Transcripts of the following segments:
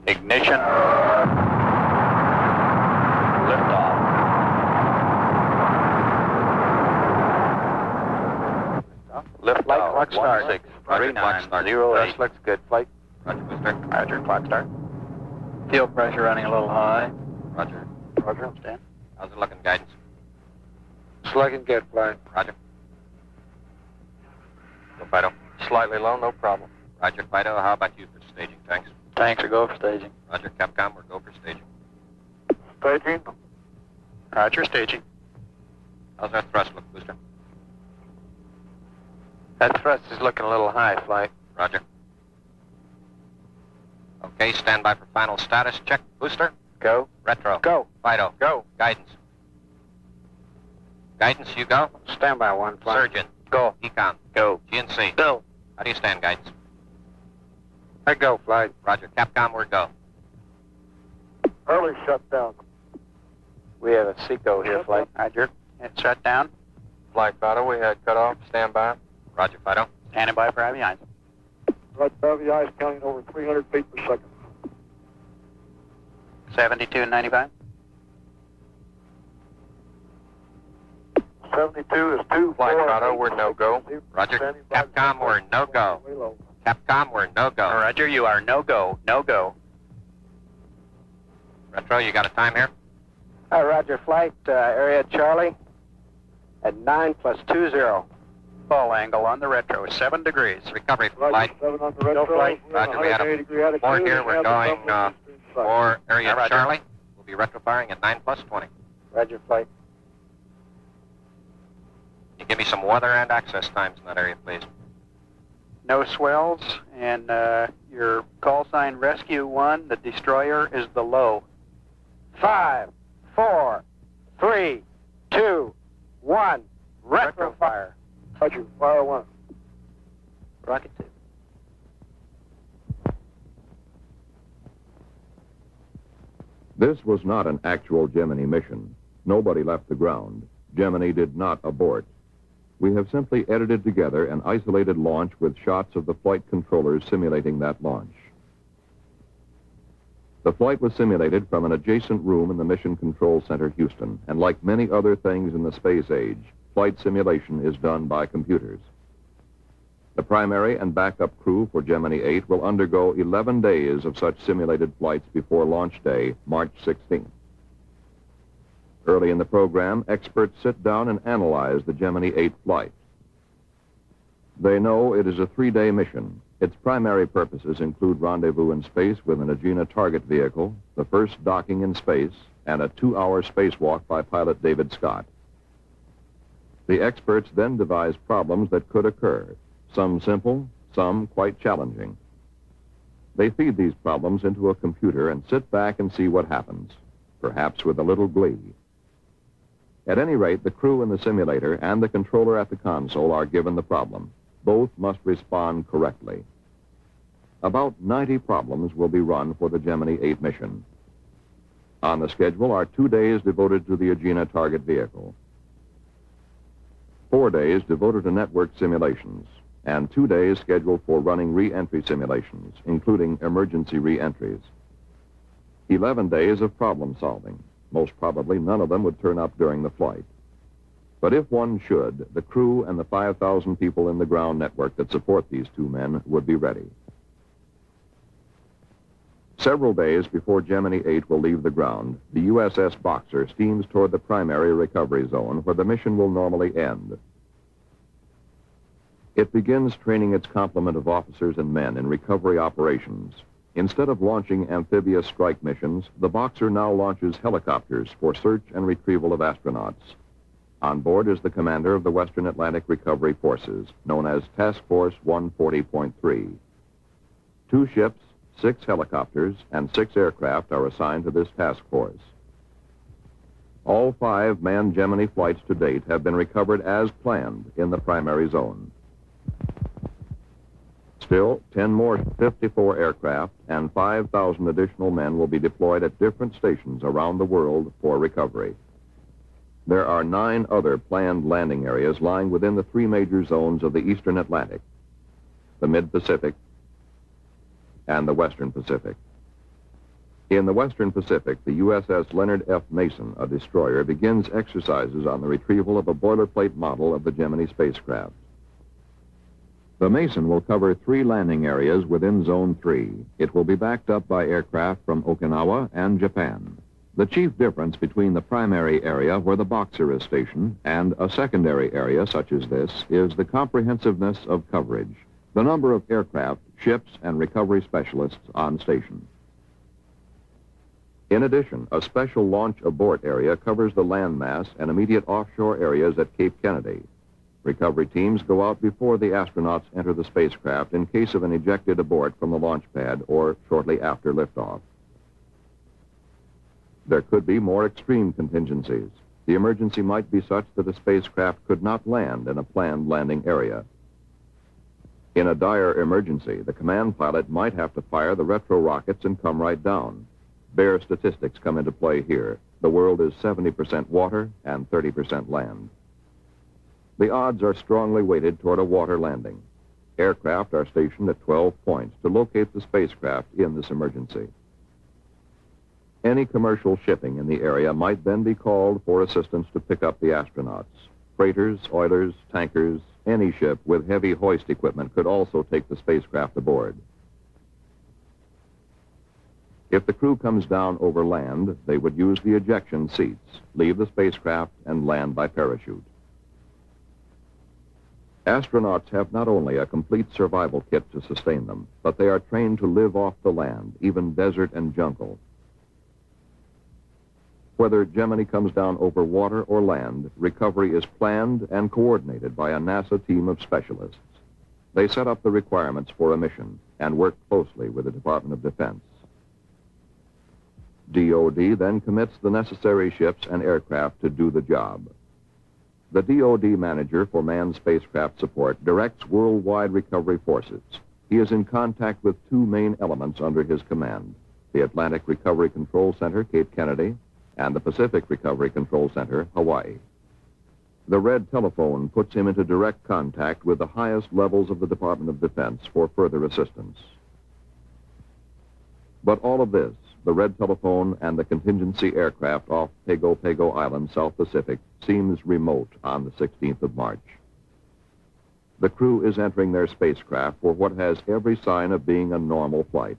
Ignition. Liftoff. Lift Flight clock start. 163908. Looks good. Flight. Roger, booster. Roger, clock start. Fuel pressure running a little high. Roger. Roger. Stand. How's it looking, guidance? It's looking good, Flight. Roger. Go, Fido. Slightly low, no problem. Roger, Fido. How about you for staging? Thanks. Tanks are go for staging. Roger, Capcom. We're go for staging. Staging. Roger, staging. How's our thrust look, booster? That thrust is looking a little high, Flight. Roger. Okay, stand by for final status. Check, booster. Go. Retro. Go. Fido. Go. Guidance. Guidance, you go. Stand by one, Flight. Surgeon. Go. Econ. Go. GNC. Go. How do you stand, guidance? I go, Flight. Roger, Capcom. We're go. Early shutdown. We have a Seco here, Flight. Roger. It's shut down. Flight Fido, we had cut off. Stand by. Roger, Fido. Standing by for heavy ice. Right, heavy ice counting over 300 feet per second. 7295. 72 is 2. Flight Fido, we're no-go. Roger. Capcom, we're no-go. Capcom, we're no-go. Roger, you are no-go. No-go. Retro, you got a time here? Roger, Flight. Area Charlie at 9+20. Full angle on the retro, 7 degrees. Recovery Roger, flight. 7 on the retro. Flight. Roger, we had a 4 4 here. We're going for area Roger. Charlie. We'll be retro firing at 9+20. Roger, Flight. You give me some weather and access times in that area, please. No swells, and your call sign Rescue 1, the destroyer, is the low. 5, 4, 3, 2, 1. Retro fire. Roger, fire 1. Rocket 2. This was not an actual Gemini mission. Nobody left the ground. Gemini did not abort. We have simply edited together an isolated launch with shots of the flight controllers simulating that launch. The flight was simulated from an adjacent room in the Mission Control Center, Houston, and like many other things in the space age, flight simulation is done by computers. The primary and backup crew for Gemini 8 will undergo 11 days of such simulated flights before launch day, March 16th. Early in the program, experts sit down and analyze the Gemini 8 flight. They know it is a 3-day mission. Its primary purposes include rendezvous in space with an Agena target vehicle, the first docking in space, and a 2-hour spacewalk by pilot David Scott. The experts then devise problems that could occur, some simple, some quite challenging. They feed these problems into a computer and sit back and see what happens, perhaps with a little glee. At any rate, the crew in the simulator and the controller at the console are given the problem. Both must respond correctly. About 90 problems will be run for the Gemini 8 mission. On the schedule are 2 days devoted to the Agena target vehicle, 4 days devoted to network simulations, and 2 days scheduled for running re-entry simulations, including emergency re-entries. 11 days of problem solving. Most probably none of them would turn up during the flight. But if one should, the crew and the 5,000 people in the ground network that support these 2 men would be ready. Several days before Gemini 8 will leave the ground, the USS Boxer steams toward the primary recovery zone where the mission will normally end. It begins training its complement of officers and men in recovery operations. Instead of launching amphibious strike missions, the Boxer now launches helicopters for search and retrieval of astronauts. On board is the commander of the Western Atlantic Recovery Forces, known as Task Force 140.3. 2 ships, 6 helicopters, and 6 aircraft are assigned to this task force. All 5 manned Gemini flights to date have been recovered as planned in the primary zone. Still, 10 more 54 aircraft and 5,000 additional men will be deployed at different stations around the world for recovery. There are 9 other planned landing areas lying within the 3 major zones of the Eastern Atlantic, the Mid-Pacific, and the Western Pacific. In the Western Pacific, the USS Leonard F. Mason, a destroyer, begins exercises on the retrieval of a boilerplate model of the Gemini spacecraft. The Mason will cover 3 landing areas within Zone 3. It will be backed up by aircraft from Okinawa and Japan. The chief difference between the primary area where the Boxer is stationed and a secondary area such as this is the comprehensiveness of coverage, the number of aircraft, ships, and recovery specialists on station. In addition, a special launch abort area covers the landmass and immediate offshore areas at Cape Kennedy. Recovery teams go out before the astronauts enter the spacecraft in case of an ejected abort from the launch pad or shortly after liftoff. There could be more extreme contingencies. The emergency might be such that a spacecraft could not land in a planned landing area. In a dire emergency, the command pilot might have to fire the retro rockets and come right down. Bare statistics come into play here. The world is 70% water and 30% land. The odds are strongly weighted toward a water landing. Aircraft are stationed at 12 points to locate the spacecraft in this emergency. Any commercial shipping in the area might then be called for assistance to pick up the astronauts. Freighters, oilers, tankers, any ship with heavy hoist equipment could also take the spacecraft aboard. If the crew comes down over land, they would use the ejection seats, leave the spacecraft, and land by parachute. Astronauts have not only a complete survival kit to sustain them, but they are trained to live off the land, even desert and jungle. Whether Gemini comes down over water or land, recovery is planned and coordinated by a NASA team of specialists. They set up the requirements for a mission and work closely with the Department of Defense. DOD then commits the necessary ships and aircraft to do the job. The DOD manager for manned spacecraft support directs worldwide recovery forces. He is in contact with 2 main elements under his command, the Atlantic Recovery Control Center, Cape Kennedy, and the Pacific Recovery Control Center, Hawaii. The red telephone puts him into direct contact with the highest levels of the Department of Defense for further assistance. But all of this, the red telephone and the contingency aircraft off Pago Pago Island, South Pacific, seems remote on the 16th of March. The crew is entering their spacecraft for what has every sign of being a normal flight.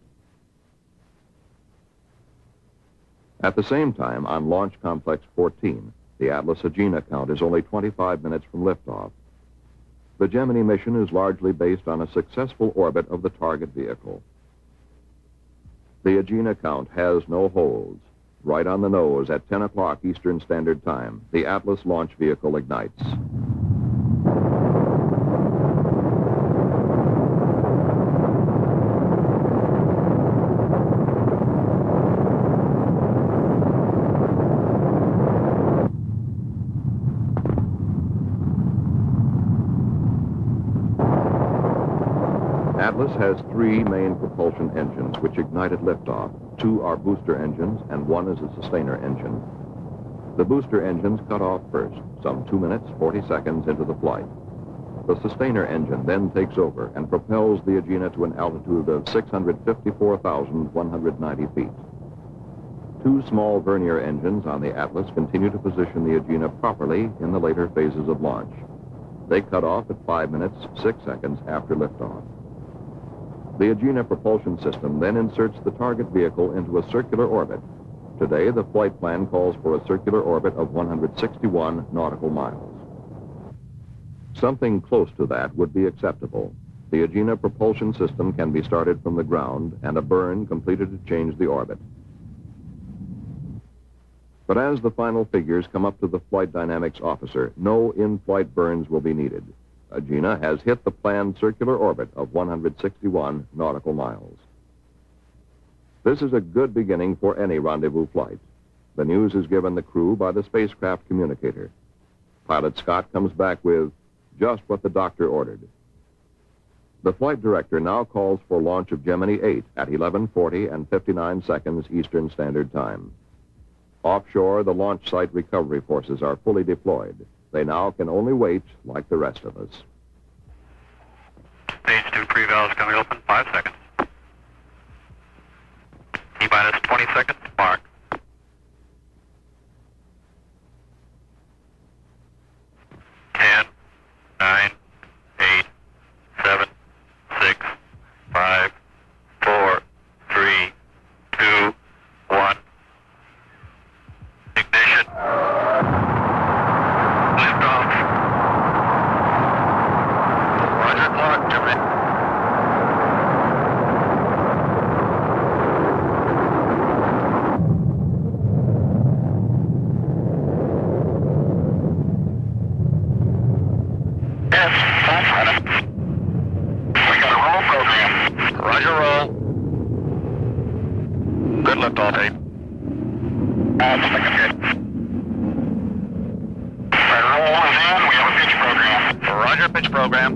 At the same time, on Launch Complex 14, the Atlas Agena count is only 25 minutes from liftoff. The Gemini mission is largely based on a successful orbit of the target vehicle. The Agena count has no holes. Right on the nose at 10 o'clock Eastern Standard Time, the Atlas launch vehicle ignites. Atlas has 3 main propulsion engines which ignite at liftoff. 2 are booster engines and 1 is a sustainer engine. The booster engines cut off first, some 2 minutes, 40 seconds into the flight. The sustainer engine then takes over and propels the Agena to an altitude of 654,190 feet. 2 small Vernier engines on the Atlas continue to position the Agena properly in the later phases of launch. They cut off at 5 minutes, 6 seconds after liftoff. The Agena propulsion system then inserts the target vehicle into a circular orbit. Today, the flight plan calls for a circular orbit of 161 nautical miles. Something close to that would be acceptable. The Agena propulsion system can be started from the ground and a burn completed to change the orbit. But as the final figures come up to the flight dynamics officer, no in-flight burns will be needed. Agena has hit the planned circular orbit of 161 nautical miles. This is a good beginning for any rendezvous flight. The news is given the crew by the spacecraft communicator. Pilot Scott comes back with just what the doctor ordered. The flight director now calls for launch of Gemini 8 at 11:40 and 59 seconds Eastern Standard Time. Offshore, the launch site recovery forces are fully deployed. They now can only wait like the rest of us. Stage 2 pre-valves coming open, 5 seconds. T T-minus 20 seconds, mark. Ten, 9, 8, 7, 6, 5, 4, 3, 2, 1. Ignition. Liftoff. Roger, Clark, Gemini. Roger, roll. Good liftoff, 8. That's looking good. Right, roll is in. We have a pitch program. Roger, pitch program.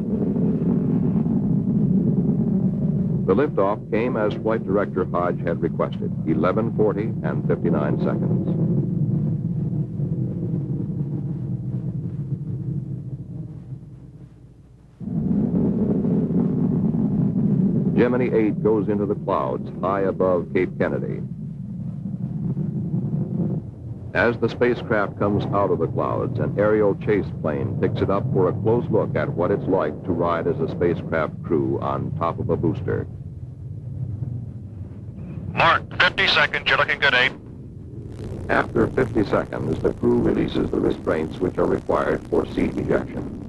The liftoff came as Flight Director Hodge had requested, 11:40 and 59 seconds. Gemini 8 goes into the clouds high above Cape Kennedy. As the spacecraft comes out of the clouds, an aerial chase plane picks it up for a close look at what it's like to ride as a spacecraft crew on top of a booster. Mark, 50 seconds. You're looking good, 8. After 50 seconds, the crew releases the restraints which are required for seat ejection.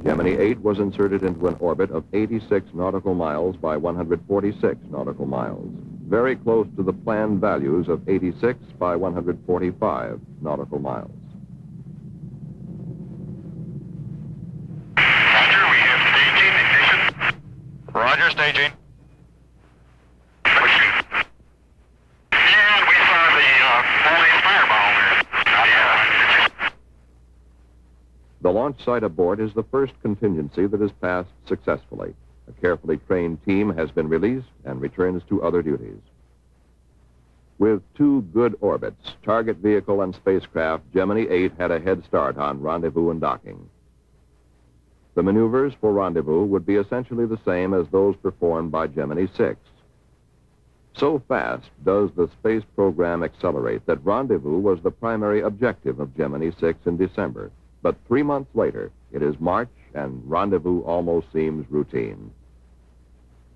Gemini 8 was inserted into an orbit of 86 nautical miles by 146 nautical miles, very close to the planned values of 86 by 145 nautical miles. Roger, we have staging, ignition. Roger, staging. Yeah, we saw the full-length fireball there. Yeah. The launch site abort is the first contingency that has passed successfully. A carefully trained team has been released and returns to other duties. With 2 good orbits, target vehicle and spacecraft, Gemini 8 had a head start on rendezvous and docking. The maneuvers for rendezvous would be essentially the same as those performed by Gemini 6. So fast does the space program accelerate that rendezvous was the primary objective of Gemini 6 in December. But 3 months later, it is March, and rendezvous almost seems routine.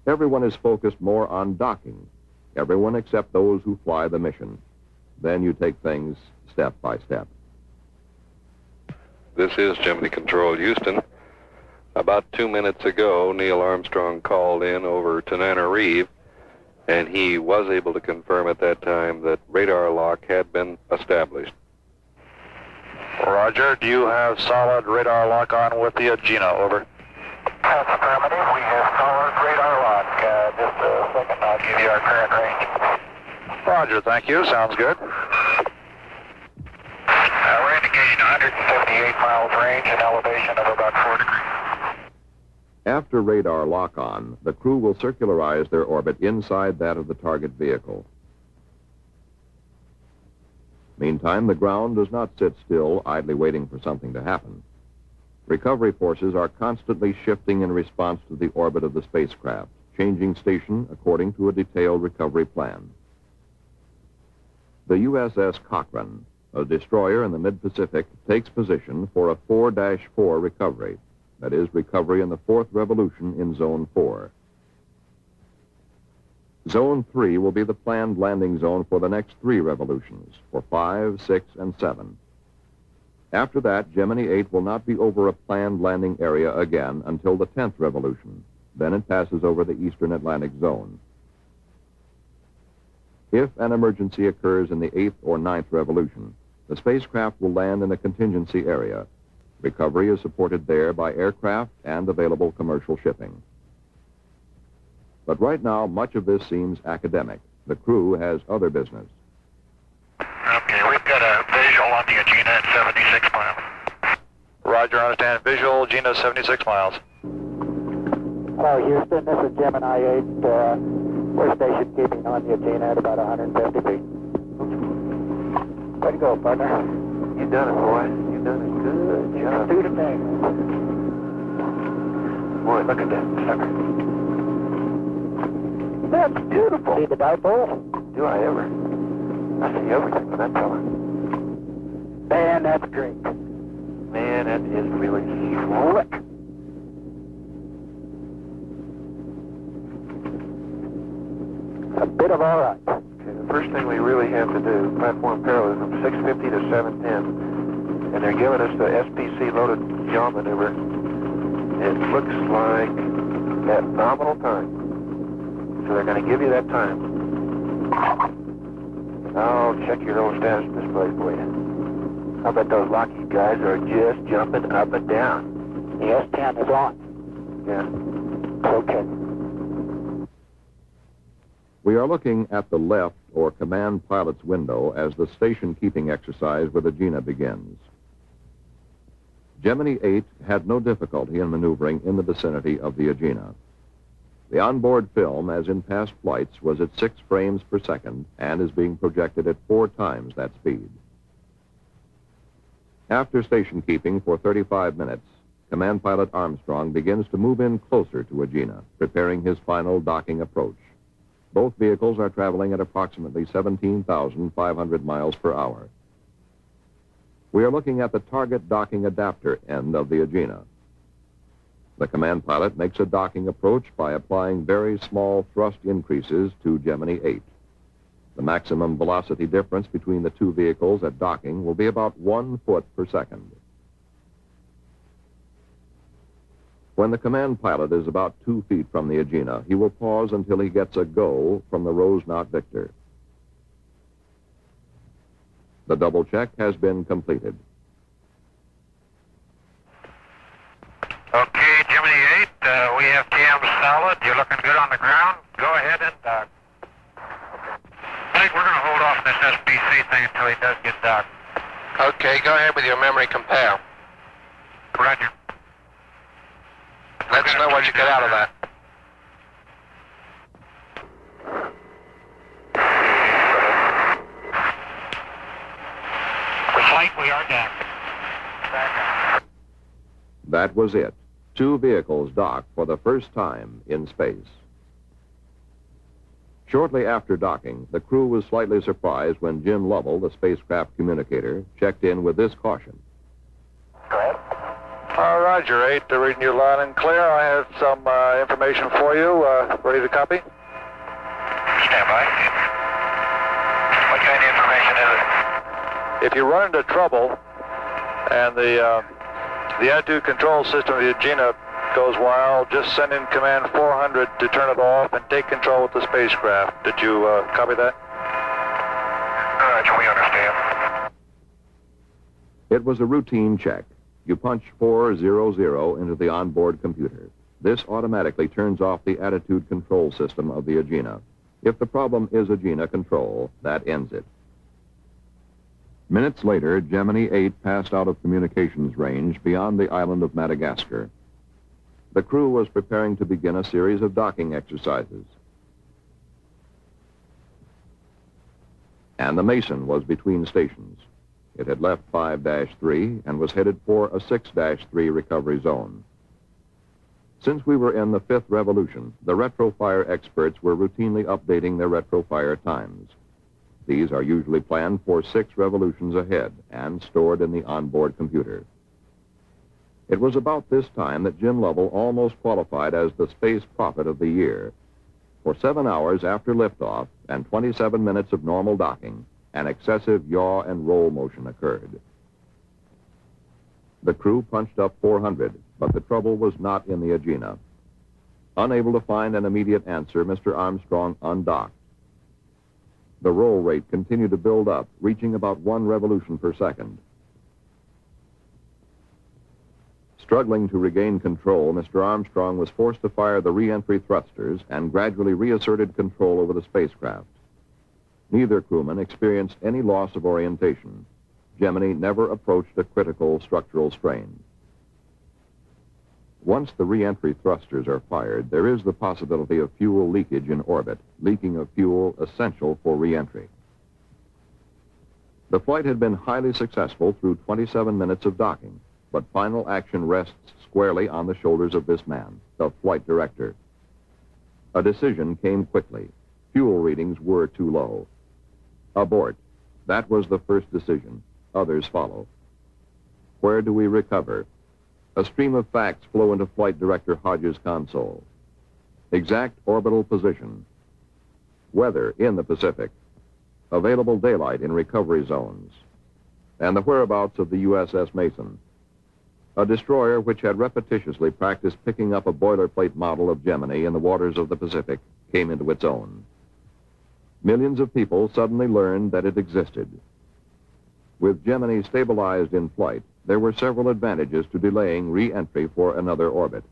Everyone is focused more on docking. Everyone except those who fly the mission. Then you take things step by step. This is Gemini Control, Houston. About 2 minutes ago, Neil Armstrong called in over Tananarive, and he was able to confirm at that time that radar lock had been established. Roger, do you have solid radar lock on with the Agena? Over. That's affirmative. We have solid radar lock. Just a second, I'll give you our current range. Roger, thank you. Sounds good. We're indicating 158 miles range and elevation of about 4 degrees. After radar lock-on, the crew will circularize their orbit inside that of the target vehicle. Meantime, the ground does not sit still, idly waiting for something to happen. Recovery forces are constantly shifting in response to the orbit of the spacecraft, changing station according to a detailed recovery plan. The USS Cochrane, a destroyer in the mid-Pacific, takes position for a 4-4 recovery. That is, recovery in the 4th revolution in Zone 4. Zone 3 will be the planned landing zone for the next 3 revolutions, for 5, 6, and 7. After that, Gemini 8 will not be over a planned landing area again until the 10th revolution. Then it passes over the Eastern Atlantic Zone. If an emergency occurs in the 8th or 9th revolution, the spacecraft will land in a contingency area. Recovery is supported there by aircraft and available commercial shipping. But right now, much of this seems academic. The crew has other business. Okay, we've got a visual on the Agena at 76 miles. Roger, understand. Visual, Agena 76 miles. Hello, Houston. This is Gemini 8. We're station keeping on the Agena at about 150 feet. Way to go, partner. You done it, boy. You done it. Good job. Do the thing. Boy, look at that sucker. That's beautiful. See the dipole? Do I ever? I see everything with that fella. Man, that's great. Man, that is really slick. A bit of all right. Okay, the first thing we really have to do, platform parallelism, 650 to 710. And they're giving us the SPC loaded yaw maneuver. It looks like that nominal time. So they're going to give you that time. I'll check your little status display for you. I bet those Lockheed guys are just jumping up and down. The S-10 is on. Yeah. Okay. We are looking at the left or command pilot's window as the station keeping exercise with Agena begins. Gemini 8 had no difficulty in maneuvering in the vicinity of the Agena. The onboard film, as in past flights, was at 6 frames per second and is being projected at 4 times that speed. After station keeping for 35 minutes, Command Pilot Armstrong begins to move in closer to Agena, preparing his final docking approach. Both vehicles are traveling at approximately 17,500 miles per hour. We are looking at the target docking adapter end of the Agena. The command pilot makes a docking approach by applying very small thrust increases to Gemini 8. The maximum velocity difference between the two vehicles at docking will be about 1 foot per second. When the command pilot is about 2 feet from the Agena, he will pause until he gets a go from the Rosenau Victor. The double check has been completed. Okay, Gemini 8, we have TM solid. You're looking good on the ground. Go ahead and dock. I think we're going to hold off on this SPC thing until he does get docked. Okay, go ahead with your memory compare. Roger. Let us know what you get out of that. Flight, we are down. That was it. 2 vehicles docked for the first time in space. Shortly after docking, the crew was slightly surprised when Jim Lovell, the spacecraft communicator, checked in with this caution. Roger, 8, reading you loud and clear. I have some information for you. Ready to copy? Stand by. What kind of information is it? If you run into trouble and the attitude control system of the Agena goes wild, just send in command 400 to turn it off and take control with the spacecraft. Did you copy that? Roger, we understand. It was a routine check. You punch 400 into the onboard computer. This automatically turns off the attitude control system of the Agena. If the problem is Agena control, that ends it. Minutes later, Gemini 8 passed out of communications range beyond the island of Madagascar. The crew was preparing to begin a series of docking exercises. And the Mason was between stations. It had left 5-3 and was headed for a 6-3 recovery zone. Since we were in the 5th revolution, the retrofire experts were routinely updating their retrofire times. These are usually planned for 6 revolutions ahead and stored in the onboard computer. It was about this time that Jim Lovell almost qualified as the space prophet of the year. For 7 hours after liftoff and 27 minutes of normal docking, an excessive yaw and roll motion occurred. The crew punched up 400, but the trouble was not in the Agena. Unable to find an immediate answer, Mr. Armstrong undocked. The roll rate continued to build up, reaching about 1 revolution per second. Struggling to regain control, Mr. Armstrong was forced to fire the re-entry thrusters and gradually reasserted control over the spacecraft. Neither crewman experienced any loss of orientation. Gemini never approached a critical structural strain. Once the re-entry thrusters are fired, there is the possibility of fuel leakage in orbit, leaking of fuel essential for re-entry. The flight had been highly successful through 27 minutes of docking, but final action rests squarely on the shoulders of this man, the flight director. A decision came quickly. Fuel readings were too low. Abort. That was the first decision. Others follow. Where do we recover? A stream of facts flow into Flight Director Hodges' console. Exact orbital position. Weather in the Pacific. Available daylight in recovery zones. And the whereabouts of the USS Mason. A destroyer which had repetitiously practiced picking up a boilerplate model of Gemini in the waters of the Pacific came into its own. Millions of people suddenly learned that it existed. With Gemini stabilized in flight, there were several advantages to delaying re-entry for another orbit.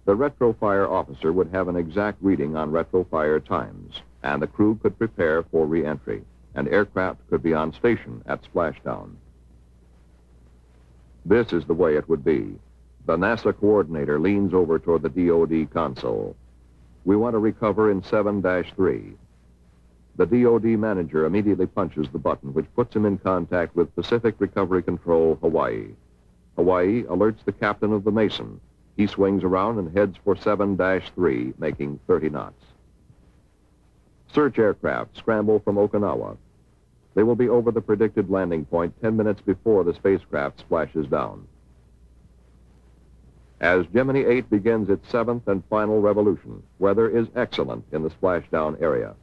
The retrofire officer would have an exact reading on retrofire times, and the crew could prepare for re-entry, and aircraft could be on station at splashdown. This is the way it would be. The NASA coordinator leans over toward the DOD console. We want to recover in 7-3. The DOD manager immediately punches the button, which puts him in contact with Pacific Recovery Control, Hawaii. Hawaii alerts the captain of the Mason. He swings around and heads for 7-3, making 30 knots. Search aircraft scramble from Okinawa. They will be over the predicted landing point 10 minutes before the spacecraft splashes down. As Gemini 8 begins its 7th and final revolution, weather is excellent in the splashdown area.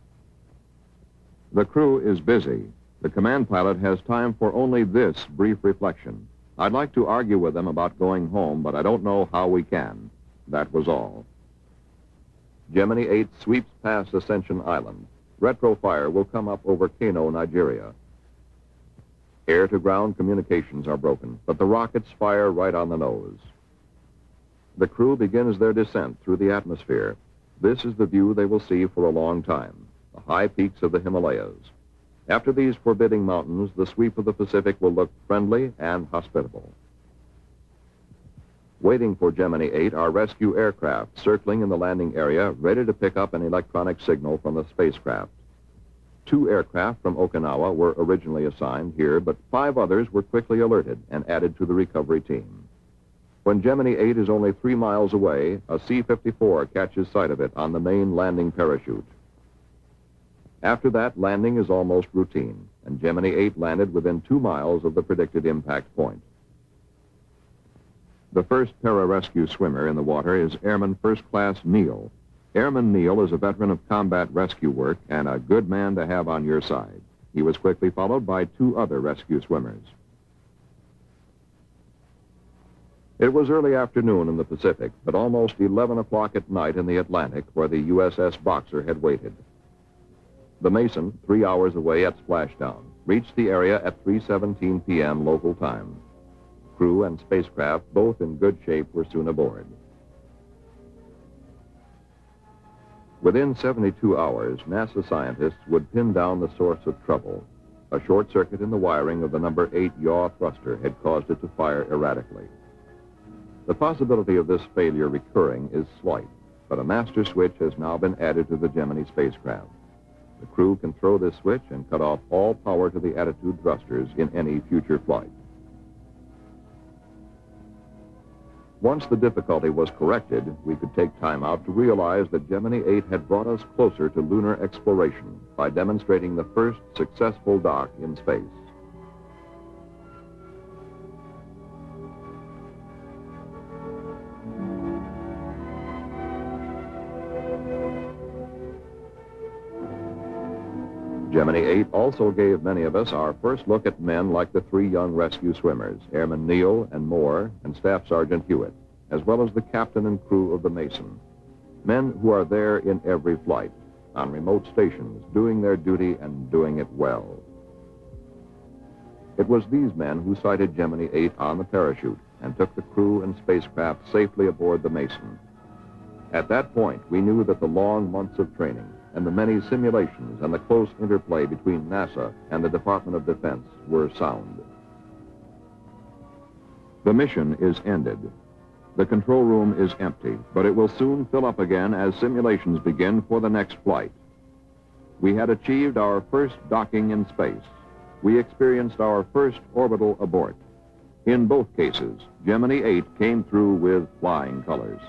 The crew is busy. The command pilot has time for only this brief reflection. I'd like to argue with them about going home, but I don't know how we can. That was all. Gemini 8 sweeps past Ascension Island. Retrofire will come up over Kano, Nigeria. Air-to-ground communications are broken, but the rockets fire right on the nose. The crew begins their descent through the atmosphere. This is the view they will see for a long time, the high peaks of the Himalayas. After these forbidding mountains, the sweep of the Pacific will look friendly and hospitable. Waiting for Gemini 8 are rescue aircraft circling in the landing area, ready to pick up an electronic signal from the spacecraft. 2 aircraft from Okinawa were originally assigned here, but 5 others were quickly alerted and added to the recovery team. When Gemini 8 is only 3 miles away, a C-54 catches sight of it on the main landing parachute. After that, landing is almost routine, and Gemini 8 landed within 2 miles of the predicted impact point. The first pararescue swimmer in the water is Airman First Class Neal. Airman Neal is a veteran of combat rescue work and a good man to have on your side. He was quickly followed by 2 other rescue swimmers. It was early afternoon in the Pacific, but almost 11 o'clock at night in the Atlantic, where the USS Boxer had waited. The Mason, 3 hours away at splashdown, reached the area at 3:17 p.m. local time. Crew and spacecraft, both in good shape, were soon aboard. Within 72 hours, NASA scientists would pin down the source of trouble. A short circuit in the wiring of the number 8 yaw thruster had caused it to fire erratically. The possibility of this failure recurring is slight, but a master switch has now been added to the Gemini spacecraft. The crew can throw this switch and cut off all power to the attitude thrusters in any future flight. Once the difficulty was corrected, we could take time out to realize that Gemini 8 had brought us closer to lunar exploration by demonstrating the first successful dock in space. Gemini 8 also gave many of us our first look at men like the 3 young rescue swimmers, Airman Neal and Moore and Staff Sergeant Hewitt, as well as the captain and crew of the Mason. Men who are there in every flight, on remote stations, doing their duty and doing it well. It was these men who sighted Gemini 8 on the parachute and took the crew and spacecraft safely aboard the Mason. At that point, we knew that the long months of training and the many simulations and the close interplay between NASA and the Department of Defense were sound. The mission is ended. The control room is empty, but it will soon fill up again as simulations begin for the next flight. We had achieved our first docking in space. We experienced our first orbital abort. In both cases, Gemini 8 came through with flying colors.